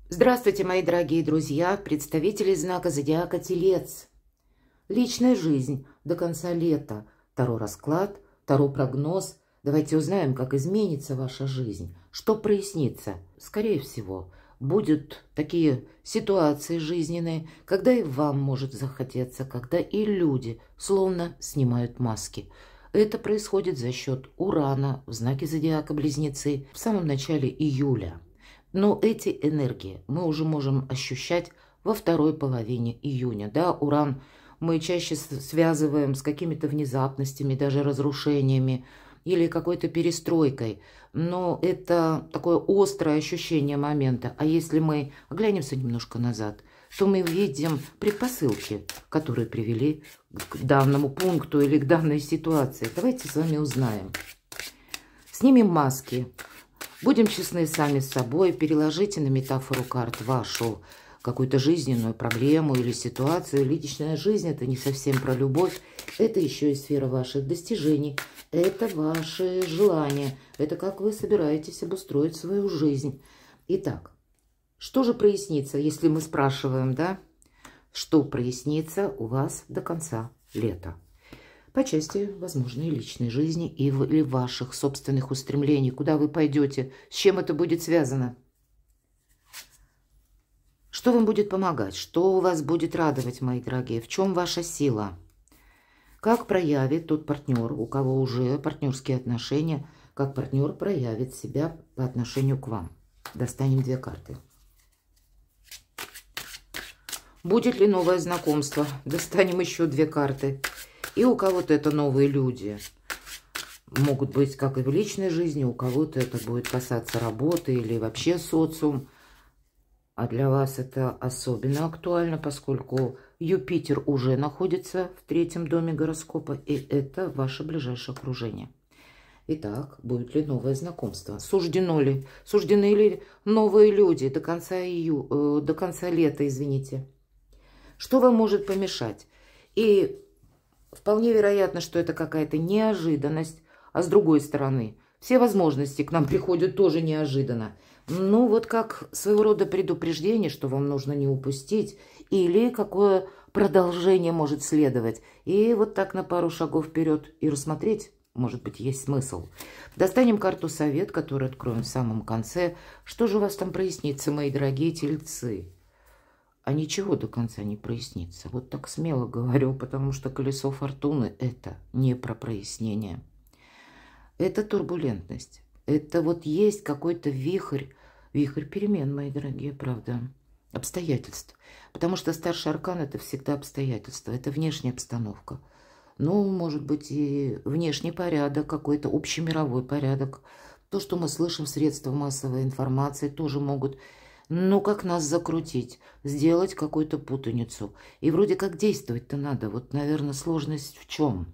Здравствуйте, мои дорогие друзья, представители знака зодиака Телец. Личная жизнь до конца лета. Таро расклад, Таро прогноз. Давайте узнаем, как изменится ваша жизнь, что прояснится. Скорее всего, будут такие ситуации жизненные, когда и вам может захотеться, когда и люди словно снимают маски. Это происходит за счет Урана в знаке зодиака Близнецы в самом начале июля. Но эти энергии мы уже можем ощущать во второй половине июня. Да, Уран мы чаще связываем с какими-то внезапностями, даже разрушениями или какой-то перестройкой. Но это такое острое ощущение момента. А если мы оглянемся немножко назад, то мы видим предпосылки, которые привели к данному пункту или к данной ситуации. Давайте с вами узнаем. Снимем маски. Будем честны сами с собой, переложите на метафору карт вашу какую-то жизненную проблему или ситуацию. Личная жизнь – это не совсем про любовь, это еще и сфера ваших достижений, это ваши желания, это как вы собираетесь обустроить свою жизнь. Итак, что же прояснится, если мы спрашиваем, да, что прояснится у вас до конца лета? По части возможной личной жизни или ваших собственных устремлений, куда вы пойдете, с чем это будет связано. Что вам будет помогать, что вас будет радовать, мои дорогие, в чем ваша сила? Как проявит тот партнер, у кого уже партнерские отношения, как партнер проявит себя по отношению к вам? Достанем две карты. Будет ли новое знакомство? Достанем еще две карты. И у кого-то это новые люди. Могут быть как и в личной жизни, у кого-то это будет касаться работы или вообще социум. А для вас это особенно актуально, поскольку Юпитер уже находится в третьем доме гороскопа, и это ваше ближайшее окружение. Итак, будет ли новое знакомство? Суждены ли новые люди до конца лета, извините? Что вам может помешать? И вполне вероятно, что это какая-то неожиданность, а с другой стороны, все возможности к нам приходят тоже неожиданно. Ну, вот как своего рода предупреждение, что вам нужно не упустить, или какое продолжение может следовать. И вот так на пару шагов вперед и рассмотреть, может быть, есть смысл. Достанем карту совет, которую откроем в самом конце. Что же у вас там прояснится, мои дорогие тельцы? А ничего до конца не прояснится. Вот так смело говорю, потому что колесо фортуны – это не про прояснение. Это турбулентность. Это вот есть какой-то вихрь перемен, мои дорогие, правда, обстоятельств. Потому что старший аркан – это всегда обстоятельства, это внешняя обстановка. Ну, может быть, и внешний порядок, какой-то общемировой порядок. То, что мы слышим в средствах массовой информации, тоже могут... Ну, как нас закрутить, сделать какую-то путаницу. И вроде как действовать-то надо. Вот, наверное, сложность в чем?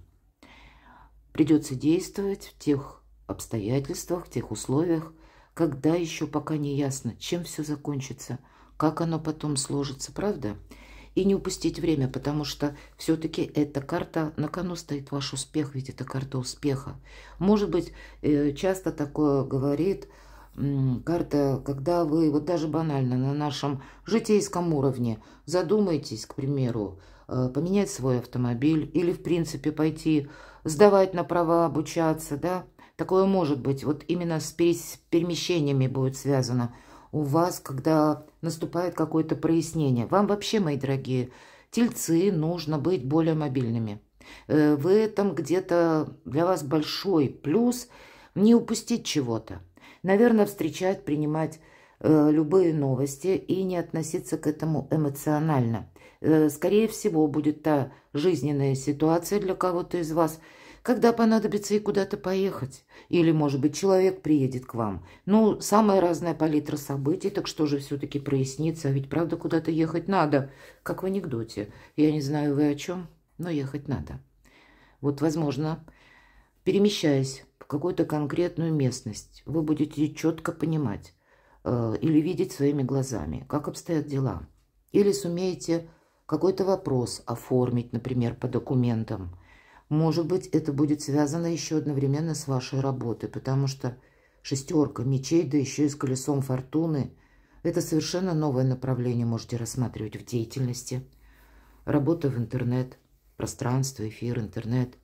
Придется действовать в тех обстоятельствах, в тех условиях, когда еще пока не ясно, чем все закончится, как оно потом сложится, правда? И не упустить время, потому что все-таки эта карта, на кону стоит ваш успех, ведь это карта успеха. Может быть, часто такое говорит... Карта, когда вы вот даже банально на нашем житейском уровне задумаетесь, к примеру, поменять свой автомобиль или, в принципе, пойти сдавать на права, обучаться, да, такое может быть. Вот именно с перемещениями будет связано у вас, когда наступает какое-то прояснение. Вам вообще, мои дорогие тельцы, нужно быть более мобильными. В этом где-то для вас большой плюс не упустить чего-то. Наверное, встречать, принимать любые новости и не относиться к этому эмоционально. Скорее всего, будет та жизненная ситуация для кого-то из вас, когда понадобится и куда-то поехать. Или, может быть, человек приедет к вам. Ну, самая разная палитра событий, так что же все-таки прояснится? Ведь, правда, куда-то ехать надо, как в анекдоте. Я не знаю, вы о чем, но ехать надо. Вот, возможно, перемещаясь в какую-то конкретную местность, вы будете четко понимать или видеть своими глазами, как обстоят дела. Или сумеете какой-то вопрос оформить, например, по документам. Может быть, это будет связано еще одновременно с вашей работой, потому что шестерка мечей, да еще и с колесом фортуны, Это совершенно новое направление можете рассматривать в деятельности. Работа в интернет, пространство, эфир, интернет,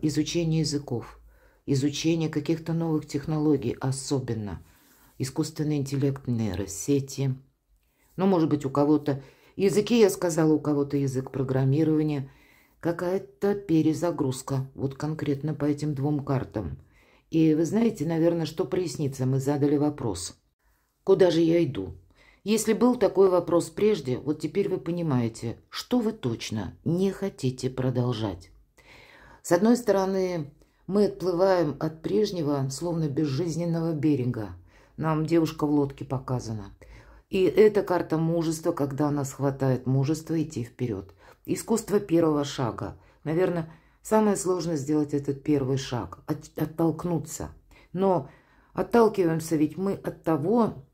изучение языков, изучение каких-то новых технологий, особенно искусственный интеллект, нейросети. Ну, может быть, у кого-то языки, я сказала, у кого-то язык программирования, какая-то перезагрузка, вот конкретно по этим двум картам. И вы знаете, наверное, что прояснится, мы задали вопрос. Куда же я иду? Если был такой вопрос прежде, вот теперь вы понимаете, что вы точно не хотите продолжать. С одной стороны, мы отплываем от прежнего, словно безжизненного берега. Нам девушка в лодке показана. И это карта мужества, когда нас хватает мужества идти вперед. Искусство первого шага. Наверное, самое сложное сделать этот первый шаг, оттолкнуться. Но отталкиваемся ведь мы от того,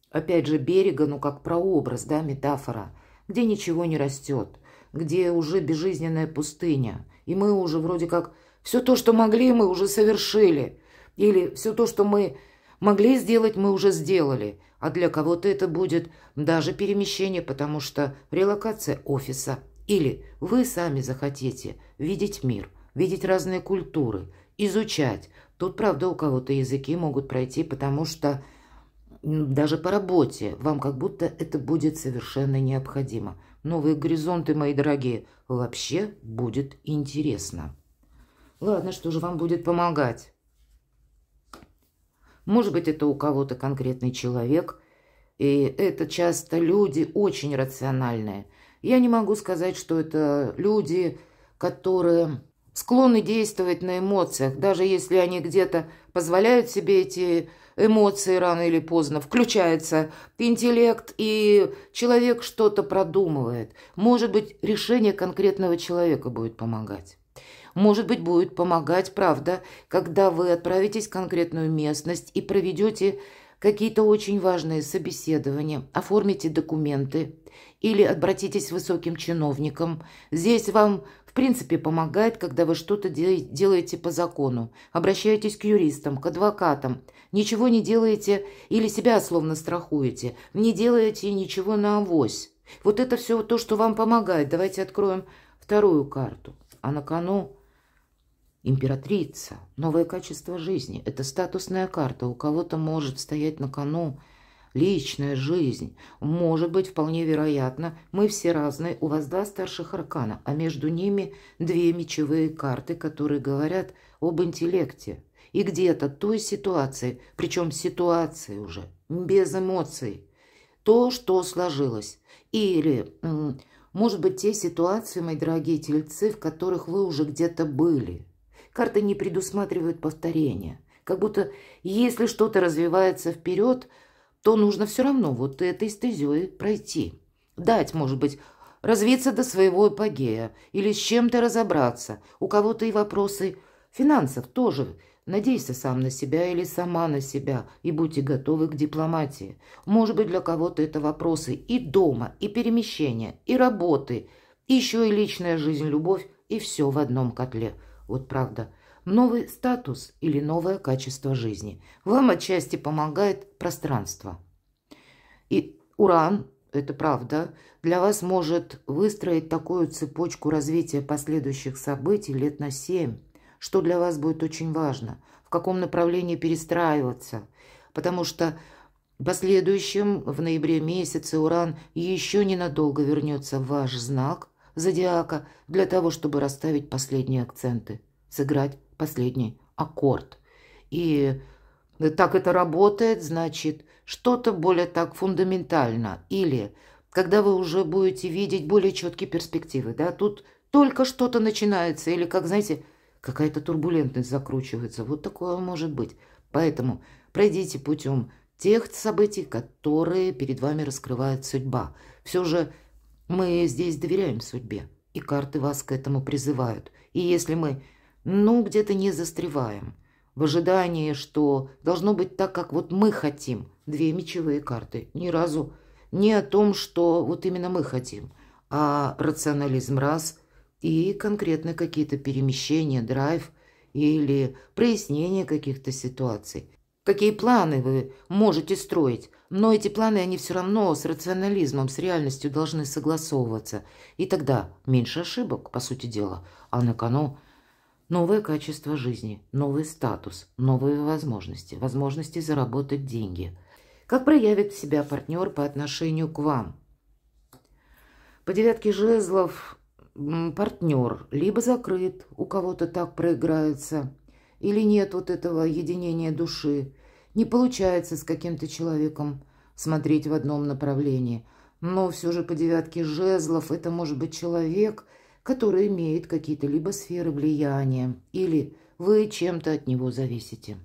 опять же, берега, ну как прообраз, да, метафора, где ничего не растет, где уже безжизненная пустыня. И мы уже вроде как все то, что могли, мы уже совершили. Или все то, что мы могли сделать, мы уже сделали. А для кого-то это будет даже перемещение, потому что релокация офиса. Или вы сами захотите видеть мир, видеть разные культуры, изучать. Тут, правда, у кого-то языки могут пройти, потому что даже по работе вам как будто это будет совершенно необходимо. Новые горизонты, мои дорогие, вообще будет интересно. Ладно, что же вам будет помогать? Может быть, это у кого-то конкретный человек, и это часто люди очень рациональные. Я не могу сказать, что это люди, которые склонны действовать на эмоциях, даже если они где-то позволяют себе эти эмоции, рано или поздно включается интеллект, и человек что-то продумывает. Может быть, решение конкретного человека будет помогать. Может быть, будет помогать, правда, когда вы отправитесь в конкретную местность и проведете какие-то очень важные собеседования, оформите документы или обратитесь к высоким чиновникам. Здесь вам, в принципе, помогает, когда вы что-то делаете по закону. Обращаетесь к юристам, к адвокатам. Ничего не делаете или себя словно страхуете. Не делаете ничего наавось. Вот это все то, что вам помогает. Давайте откроем вторую карту. А на кону императрица, новое качество жизни. Это статусная карта. У кого-то может стоять на кону личная жизнь. Может быть, вполне вероятно, мы все разные. У вас 2 старших аркана, а между ними 2 мечевые карты, которые говорят об интеллекте. И где-то той ситуации, причем ситуации уже, без эмоций, то, что сложилось. Или, может быть, те ситуации, мои дорогие тельцы, в которых вы уже где-то были. Карты не предусматривают повторения. Как будто, если что-то развивается вперед, то нужно все равно вот этой стезей пройти. Дать, может быть, развиться до своего апогея или с чем-то разобраться. У кого-то и вопросы финансов тоже. Надейся сам на себя или сама на себя и будьте готовы к дипломатии. Может быть, для кого-то это вопросы и дома, и перемещения, и работы, и еще и личная жизнь, любовь, и все в одном котле. Вот правда. Новый статус или новое качество жизни. Вам отчасти помогает пространство. И Уран, это правда, для вас может выстроить такую цепочку развития последующих событий лет на 7, что для вас будет очень важно, в каком направлении перестраиваться. Потому что в последующем, в ноябре месяце, Уран еще ненадолго вернется в ваш знак зодиака для того, чтобы расставить последние акценты, сыграть последний аккорд. И так это работает, значит, что-то более так фундаментально. Или когда вы уже будете видеть более четкие перспективы, да, тут только что-то начинается, или, как, знаете, какая-то турбулентность закручивается. Вот такое может быть. Поэтому пройдите путем тех событий, которые перед вами раскрывает судьба. Все же мы здесь доверяем судьбе, и карты вас к этому призывают. И если мы, где-то не застреваем в ожидании, что должно быть так, как вот мы хотим, 2 мечевые карты, ни разу не о том, что вот именно мы хотим, а рационализм раз и конкретно какие-то перемещения, драйв или прояснение каких-то ситуаций. Какие планы вы можете строить Но эти планы, они все равно с рационализмом, с реальностью должны согласовываться. И тогда меньше ошибок, по сути дела. А на кону новое качество жизни, новый статус, новые возможности, возможности заработать деньги. Как проявит себя партнер по отношению к вам? По девятке жезлов партнер либо закрыт, у кого-то так проиграется, или нет вот этого единения души. Не получается с каким-то человеком смотреть в одном направлении. Но все же по девятке жезлов это может быть человек, который имеет какие-то либо сферы влияния, или вы чем-то от него зависите.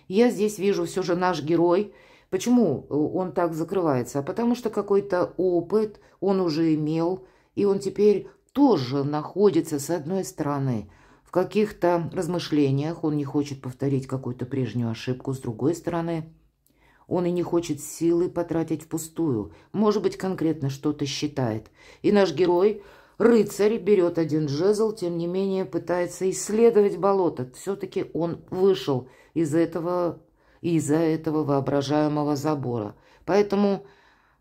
Я здесь вижу все же наш герой. Почему он так закрывается? Потому что какой-то опыт он уже имел, и он теперь тоже находится, с одной стороны, в каких-то размышлениях, он не хочет повторить какую-то прежнюю ошибку, с другой стороны, он и не хочет силы потратить впустую, может быть, конкретно что-то считает. И наш герой, рыцарь, берет один жезл, тем не менее пытается исследовать болото. Все-таки он вышел из-за этого воображаемого забора. Поэтому,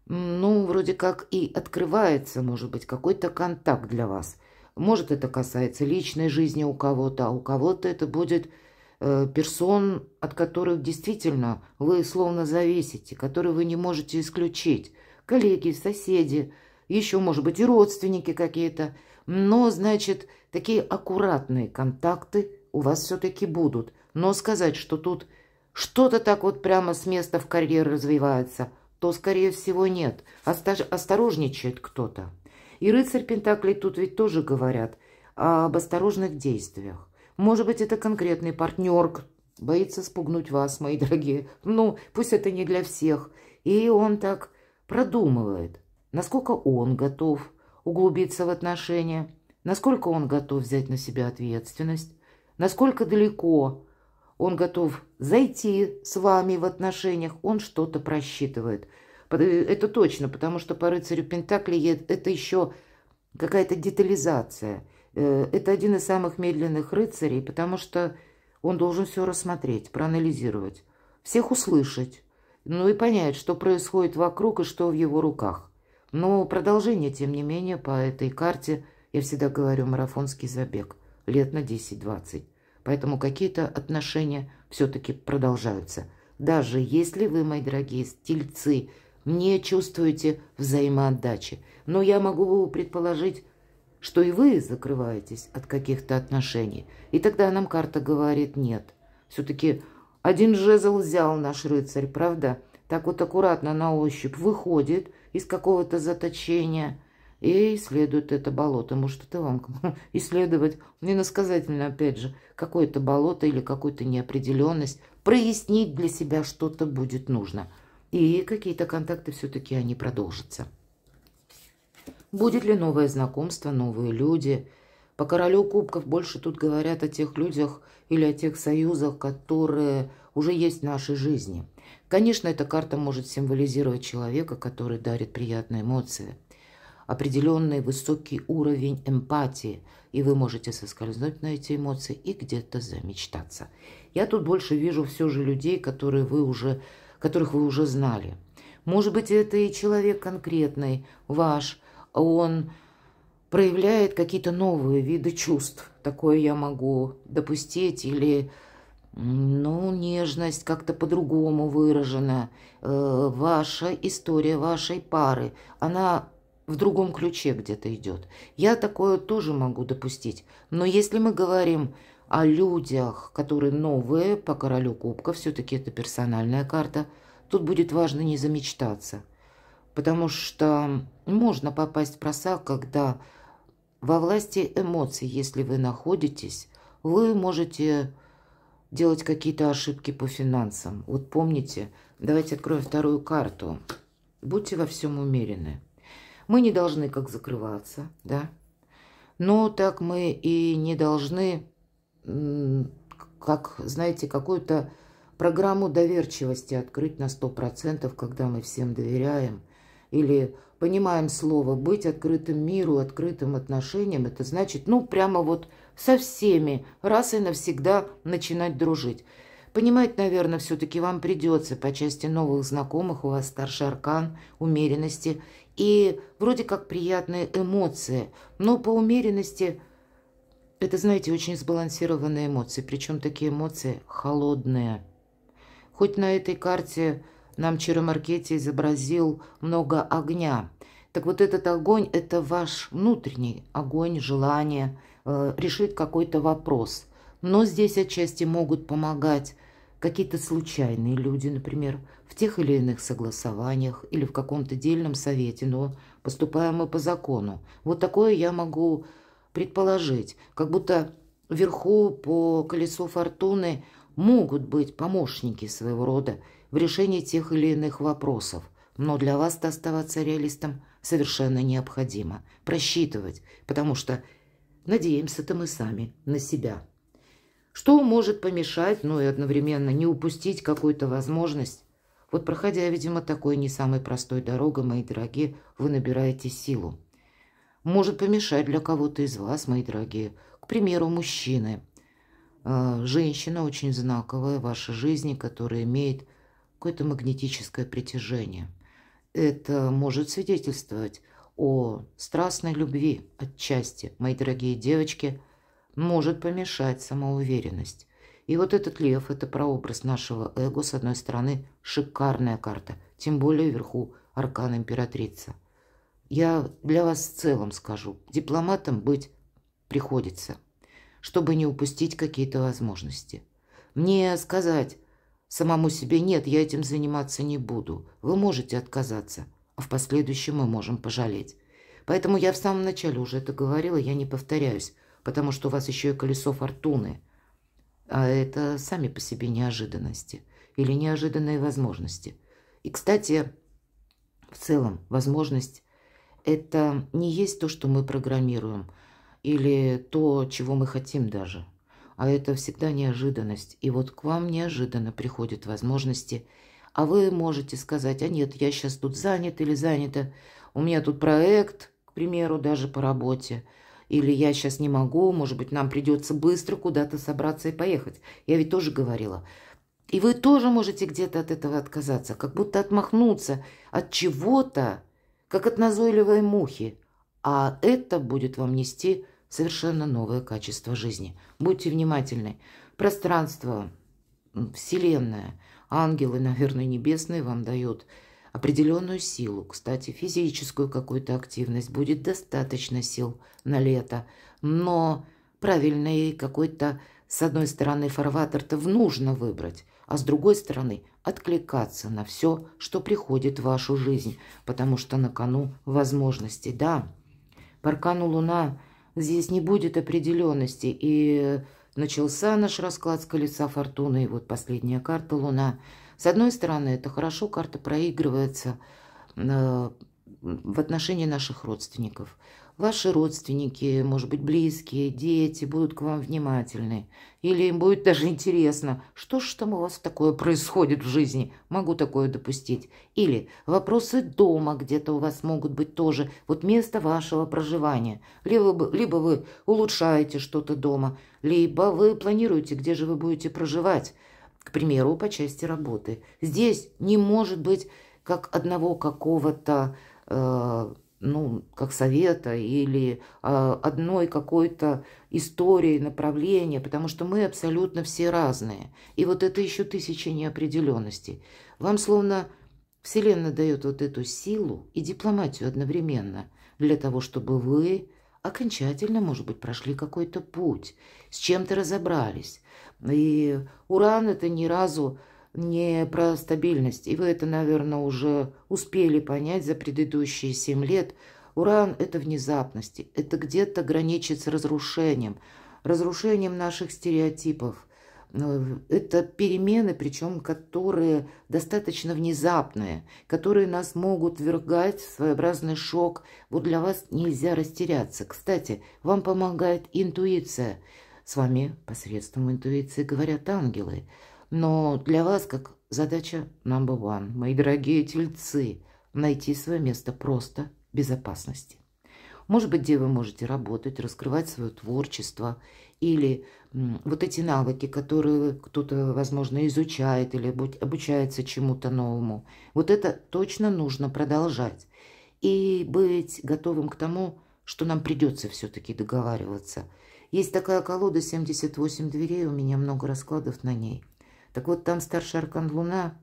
ну, вроде как и открывается, может быть, какой-то контакт для вас. Может, это касается личной жизни у кого-то, а у кого-то это будет персон, от которых действительно вы словно зависите, которые вы не можете исключить. Коллеги, соседи, еще, может быть, и родственники какие-то. Но, значит, такие аккуратные контакты у вас все-таки будут. Но сказать, что тут что-то так вот прямо с места в карьер развивается, то, скорее всего, нет. Осторожничает кто-то. И рыцарь Пентаклей тут ведь тоже говорят об осторожных действиях. Может быть, это конкретный партнер, боится спугнуть вас, мои дорогие. Ну, пусть это не для всех. И он так продумывает, насколько он готов углубиться в отношения, насколько он готов взять на себя ответственность, насколько далеко он готов зайти с вами в отношениях, он что-то просчитывает. Это точно, потому что по рыцарю Пентаклей это еще какая-то детализация. Это один из самых медленных рыцарей, потому что он должен все рассмотреть, проанализировать, всех услышать, ну и понять, что происходит вокруг и что в его руках. Но продолжение, тем не менее, по этой карте, я всегда говорю, марафонский забег, лет на 10-20. Поэтому какие-то отношения все-таки продолжаются. Даже если вы, мои дорогие тельцы, не чувствуете взаимоотдачи. Но я могу предположить, что и вы закрываетесь от каких-то отношений. И тогда нам карта говорит нет. Все-таки один жезл взял наш рыцарь, правда? Так вот аккуратно на ощупь выходит из какого-то заточения и исследует это болото. Может, это вам исследовать, иносказательно, опять же, какое-то болото или какую-то неопределенность. Прояснить для себя что-то будет нужно. И какие-то контакты все-таки они продолжатся. Будет ли новое знакомство, новые люди? По королю кубков больше тут говорят о тех людях или о тех союзах, которые уже есть в нашей жизни. Конечно, эта карта может символизировать человека, который дарит приятные эмоции, определенный высокий уровень эмпатии, и вы можете соскользнуть на эти эмоции и где-то замечтаться. Я тут больше вижу все же людей, которых вы уже знали. Может быть, это и человек конкретный, ваш, он проявляет какие-то новые виды чувств. Такое я могу допустить. Или, ну, нежность как-то по-другому выражена. Ваша история вашей пары, она в другом ключе где-то идет. Я такое тоже могу допустить. Но если мы говорим о людях, которые новые по королю кубков, все-таки это персональная карта, тут будет важно не замечтаться. Потому что можно попасть в просак, когда во власти эмоций, если вы находитесь, вы можете делать какие-то ошибки по финансам. Вот помните, давайте откроем вторую карту. Будьте во всем умерены. Мы не должны как закрываться, да? Но так мы и не должны, как, знаете, какую-то программу доверчивости открыть на 100%, когда мы всем доверяем. Или понимаем слово «быть открытым миру», открытым отношениям. Это значит, ну, прямо вот со всеми раз и навсегда начинать дружить. Понимать, наверное, все-таки вам придется по части новых знакомых, у вас старший аркан, умеренности и вроде как приятные эмоции, но по умеренности это, знаете, очень сбалансированные эмоции, причем такие эмоции холодные. Хоть на этой карте нам Чиромаркетти изобразил много огня, так вот этот огонь – это ваш внутренний огонь, желание решить какой-то вопрос. Но здесь отчасти могут помогать какие-то случайные люди, например, в тех или иных согласованиях или в каком-то дельном совете, но поступаем мы по закону. Вот такое я могу предположить, как будто вверху по колесу фортуны могут быть помощники своего рода в решении тех или иных вопросов. Но для вас-то оставаться реалистом совершенно необходимо. Просчитывать, потому что надеемся-то мы сами на себя. Что может помешать, но и одновременно не упустить какую-то возможность? Вот проходя, видимо, такой не самой простой дорогой, мои дорогие, вы набираете силу. Может помешать для кого-то из вас, мои дорогие, к примеру, мужчины. Женщина очень знаковая в вашей жизни, которая имеет какое-то магнетическое притяжение. Это может свидетельствовать о страстной любви отчасти, мои дорогие девочки, может помешать самоуверенность. И вот этот лев – это прообраз нашего эго. С одной стороны, шикарная карта, тем более вверху аркан императрица. Я для вас в целом скажу, дипломатом быть приходится, чтобы не упустить какие-то возможности. Мне сказать самому себе: нет, я этим заниматься не буду. Вы можете отказаться, а в последующем мы можем пожалеть. Поэтому я в самом начале уже это говорила, я не повторяюсь, потому что у вас еще и колесо фортуны. А это сами по себе неожиданности или неожиданные возможности. И, кстати, в целом возможность – это не есть то, что мы программируем, или то, чего мы хотим даже. А это всегда неожиданность. И вот к вам неожиданно приходят возможности, а вы можете сказать: а нет, я сейчас тут занят или занята, у меня тут проект, к примеру, даже по работе, или я сейчас не могу, может быть, нам придется быстро куда-то собраться и поехать. Я ведь тоже говорила. И вы тоже можете где-то от этого отказаться, как будто отмахнуться от чего-то, как от назойливой мухи. А это будет вам нести совершенно новое качество жизни. Будьте внимательны. Пространство, Вселенная, ангелы, наверное, небесные вам дают определенную силу. Кстати, физическую какую-то активность. Будет достаточно сил на лето. Но правильный какой-то, с одной стороны, фарватер-то нужно выбрать, а с другой стороны откликаться на все, что приходит в вашу жизнь. Потому что на кону возможности. Да, по аркану Луна здесь не будет определенности. И начался наш расклад с колеса фортуны. И вот последняя карта Луна. С одной стороны, это хорошо, карта проигрывается в отношении наших родственников. Ваши родственники, может быть, близкие, дети будут к вам внимательны. Или им будет даже интересно, что ж там у вас такое происходит в жизни. Могу такое допустить. Или вопросы дома где-то у вас могут быть тоже. Вот место вашего проживания. Либо вы улучшаете что-то дома, либо вы планируете, где же вы будете проживать. К примеру, по части работы. Здесь не может быть как одного какого-то, как совета или одной какой-то истории, направления, потому что мы абсолютно все разные. И вот это еще тысячи неопределенностей. Вам словно Вселенная дает вот эту силу и дипломатию одновременно для того, чтобы вы окончательно, может быть, прошли какой-то путь, с чем-то разобрались. И Уран – это ни разу не про стабильность. И вы это, наверное, уже успели понять за предыдущие 7 лет. Уран – это внезапности. Это где-то граничит с разрушением. Разрушением наших стереотипов. Это перемены, причем которые достаточно внезапные, которые нас могут ввергать в своеобразный шок. Вот для вас нельзя растеряться. Кстати, вам помогает интуиция. С вами посредством интуиции говорят ангелы. Но для вас как задача number one, мои дорогие тельцы, найти свое место просто безопасности. Может быть, где вы можете работать, раскрывать свое творчество или вот эти навыки, которые кто-то, возможно, изучает или обучается чему-то новому. Вот это точно нужно продолжать. И быть готовым к тому, что нам придется все-таки договариваться. Есть такая колода 78 дверей, у меня много раскладов на ней. Так вот, там старший аркан Луна,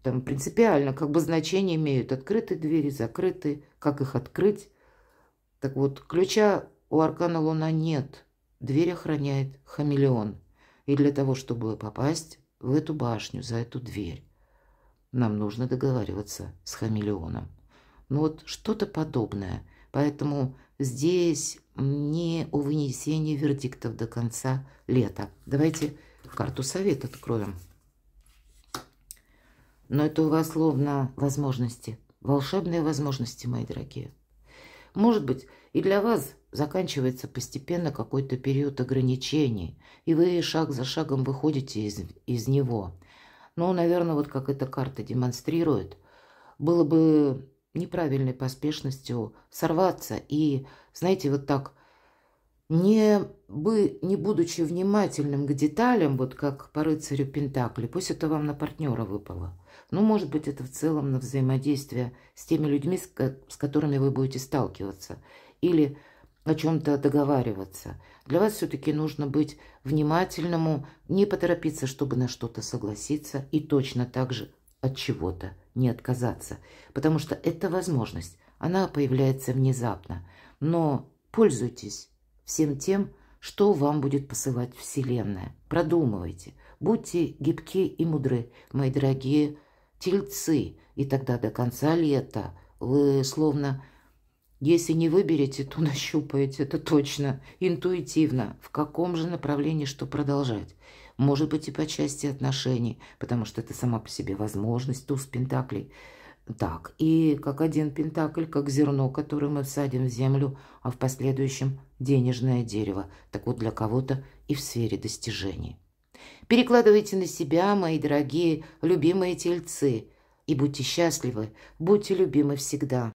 там принципиально как бы значение имеют открытые двери, закрытые, как их открыть. Так вот, ключа у аркана Луна нет. Дверь охраняет хамелеон. И для того, чтобы попасть в эту башню, за эту дверь, нам нужно договариваться с хамелеоном. Ну вот что-то подобное. Поэтому здесь не о вынесении вердиктов до конца лета. Давайте карту совет откроем. Но это у вас словно возможности, волшебные возможности, мои дорогие. Может быть, и для вас заканчивается постепенно какой-то период ограничений, и вы шаг за шагом выходите из него. Но, наверное, вот как эта карта демонстрирует, было бы неправильной поспешностью сорваться и, знаете, вот так, не будучи внимательным к деталям, вот как по рыцарю Пентакли, пусть это вам на партнера выпало, но, может быть, это в целом на взаимодействие с теми людьми, с которыми вы будете сталкиваться, или о чем-то договариваться. Для вас все-таки нужно быть внимательному, не поторопиться, чтобы на что-то согласиться, и точно так же от чего-то не отказаться, потому что эта возможность, она появляется внезапно, но пользуйтесь всем тем, что вам будет посылать Вселенная. Продумывайте, будьте гибки и мудры, мои дорогие тельцы, и тогда до конца лета вы словно, если не выберете, то нащупаете, это точно, интуитивно, в каком же направлении что продолжать. Может быть, и по части отношений, потому что это сама по себе возможность, туз пентаклей. Так, и как один пентакль, как зерно, которое мы всадим в землю, а в последующем денежное дерево. Так вот, для кого-то и в сфере достижений. Перекладывайте на себя, мои дорогие, любимые тельцы, и будьте счастливы, будьте любимы всегда.